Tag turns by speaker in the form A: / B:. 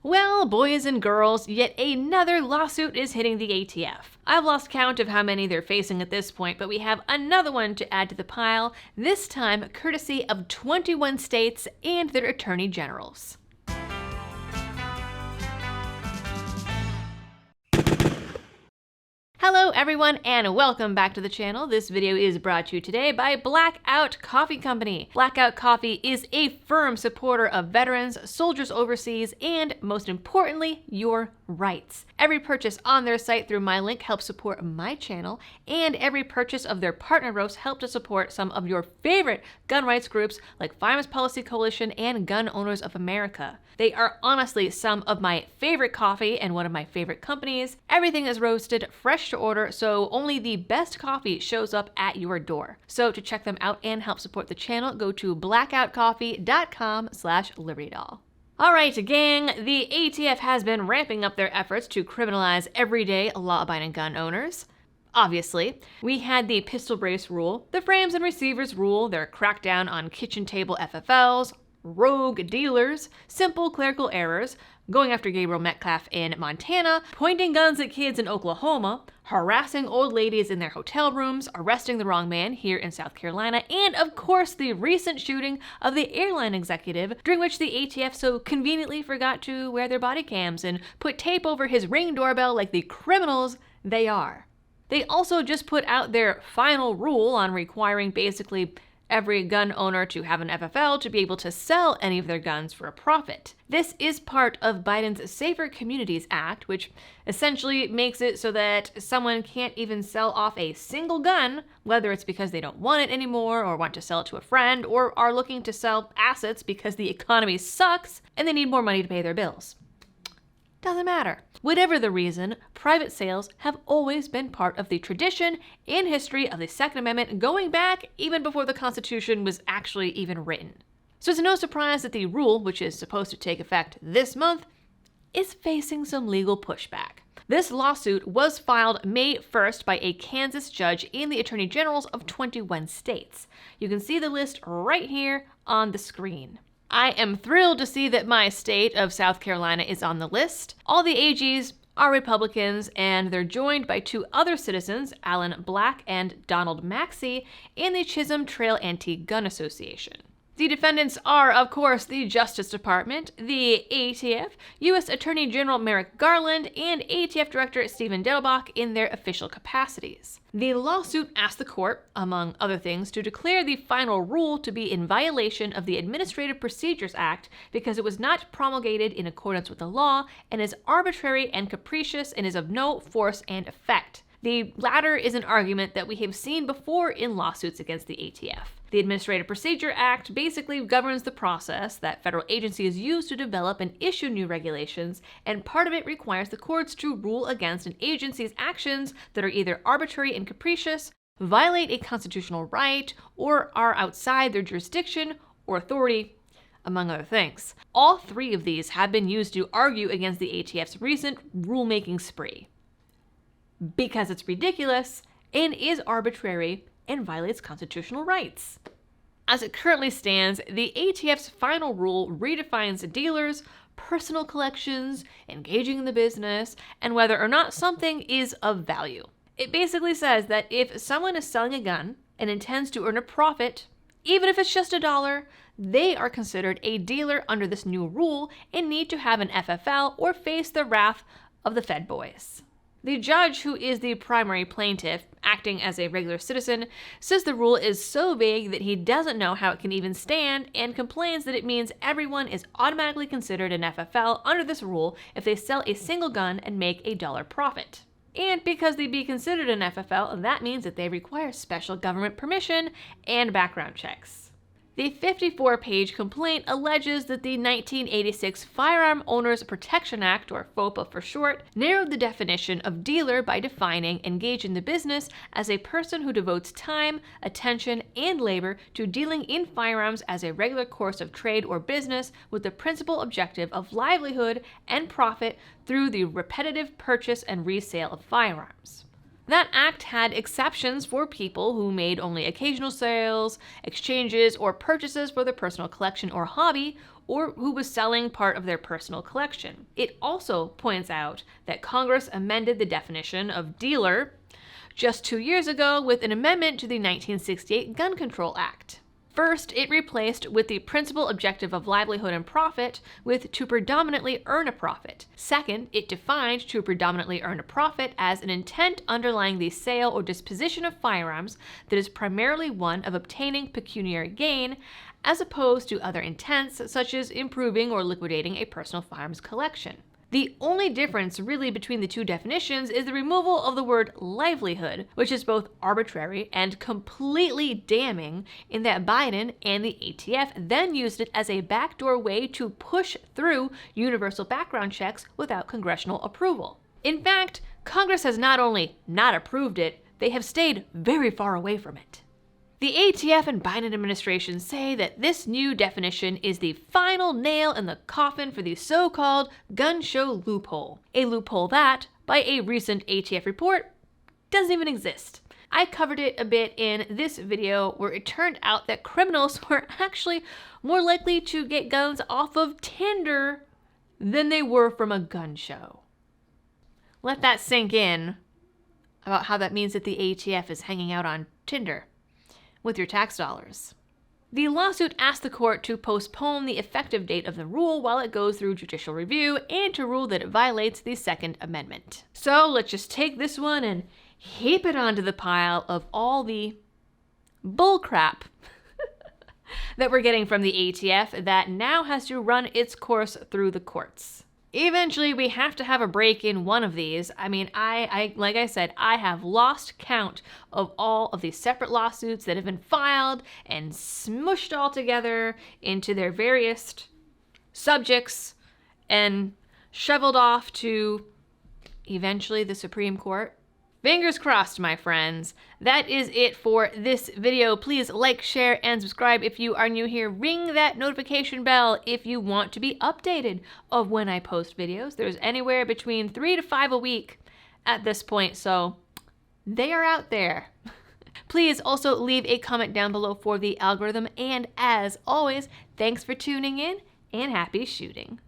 A: Well, boys and girls, yet another lawsuit is hitting the ATF. I've lost count of how many they're facing at this point, but we have another one to add to the pile, this time courtesy of 21 states and their attorney generals. Hello everyone and welcome back to the channel. This video is brought to you today by Blackout Coffee Company. Blackout Coffee is a firm supporter of veterans, soldiers overseas, and most importantly, your rights. Every purchase on their site through my link helps support my channel, and every purchase of their partner roast helps to support some of your favorite gun rights groups like Firearms Policy Coalition and Gun Owners of America. They are honestly some of my favorite coffee and one of my favorite companies. Everything is roasted fresh to order, so only the best coffee shows up at your door. So to check them out and help support the channel, go to blackoutcoffee.com/libertydoll. Alright, gang, the ATF has been ramping up their efforts to criminalize everyday law-abiding gun owners. Obviously, we had the pistol brace rule, the frames and receivers rule, their crackdown on kitchen table FFLs, rogue dealers, simple clerical errors, going after Gabriel Metcalf in Montana, pointing guns at kids in Oklahoma, harassing old ladies in their hotel rooms, arresting the wrong man here in South Carolina, and of course the recent shooting of the airline executive, during which the ATF so conveniently forgot to wear their body cams and put tape over his Ring doorbell like the criminals they are. They also just put out their final rule on requiring basically every gun owner to have an FFL to be able to sell any of their guns for a profit. This is part of Biden's Safer Communities Act, which essentially makes it so that someone can't even sell off a single gun, whether it's because they don't want it anymore or want to sell it to a friend or are looking to sell assets because the economy sucks and they need more money to pay their bills. Doesn't matter. Whatever the reason, private sales have always been part of the tradition and history of the Second Amendment, going back even before the Constitution was actually even written. So it's no surprise that the rule, which is supposed to take effect this month, is facing some legal pushback. This lawsuit was filed May 1st by a Kansas judge and the attorney generals of 21 states. You can see the list right here on the screen. I am thrilled to see that my state of South Carolina is on the list. All the AGs are Republicans, and they're joined by two other citizens, Alan Black and Donald Maxey, and the Chisholm Trail Anti-Gun Association. The defendants are, of course, the Justice Department, the ATF, U.S. Attorney General Merrick Garland, and ATF Director Stephen Dettelbach in their official capacities. The lawsuit asked the court, among other things, to declare the final rule to be in violation of the Administrative Procedures Act because it was not promulgated in accordance with the law and is arbitrary and capricious and is of no force and effect. The latter is an argument that we have seen before in lawsuits against the ATF. The Administrative Procedure Act basically governs the process that federal agencies use to develop and issue new regulations, and part of it requires the courts to rule against an agency's actions that are either arbitrary and capricious, violate a constitutional right, or are outside their jurisdiction or authority, among other things. All three of these have been used to argue against the ATF's recent rulemaking spree, because it's ridiculous and is arbitrary and violates constitutional rights. As it currently stands, the ATF's final rule redefines dealers, personal collections, engaging in the business, and whether or not something is of value. It basically says that if someone is selling a gun and intends to earn a profit, even if it's just $1, they are considered a dealer under this new rule and need to have an FFL or face the wrath of the Fed boys. The judge, who is the primary plaintiff, acting as a regular citizen, says the rule is so vague that he doesn't know how it can even stand and complains that it means everyone is automatically considered an FFL under this rule if they sell a single gun and make $1 profit. And because they be considered an FFL, that means that they require special government permission and background checks. The 54-page complaint alleges that the 1986 Firearm Owners Protection Act, or FOPA for short, narrowed the definition of dealer by defining engage in the business as a person who devotes time, attention, and labor to dealing in firearms as a regular course of trade or business with the principal objective of livelihood and profit through the repetitive purchase and resale of firearms. That act had exceptions for people who made only occasional sales, exchanges, or purchases for their personal collection or hobby, or who was selling part of their personal collection. It also points out that Congress amended the definition of dealer just 2 years ago with an amendment to the 1968 Gun Control Act. First, it replaced with the principal objective of livelihood and profit with to predominantly earn a profit. Second, it defined to predominantly earn a profit as an intent underlying the sale or disposition of firearms that is primarily one of obtaining pecuniary gain, as opposed to other intents such as improving or liquidating a personal firearms collection. The only difference really between the two definitions is the removal of the word livelihood, which is both arbitrary and completely damning in that Biden and the ATF then used it as a backdoor way to push through universal background checks without congressional approval. In fact, Congress has not only not approved it, they have stayed very far away from it. The ATF and Biden administration say that this new definition is the final nail in the coffin for the so-called gun show loophole, a loophole that, by a recent ATF report, doesn't even exist. I covered it a bit in this video where it turned out that criminals were actually more likely to get guns off of Tinder than they were from a gun show. Let that sink in about how that means that the ATF is hanging out on Tinder with your tax dollars. The lawsuit asked the court to postpone the effective date of the rule while it goes through judicial review and to rule that it violates the Second Amendment. So let's just take this one and heap it onto the pile of all the bullcrap that we're getting from the ATF that now has to run its course through the courts. Eventually, we have to have a break in one of these. I mean, like I said, I have lost count of all of these separate lawsuits that have been filed and smushed all together into their various subjects and shoveled off to eventually the Supreme Court. Fingers crossed, my friends. That is it for this video. Please like, share, and subscribe if you are new here. Ring that notification bell if you want to be updated of when I post videos. There's anywhere between 3 to 5 a week at this point, so they are out there. Please also leave a comment down below for the algorithm, and as always, thanks for tuning in and happy shooting.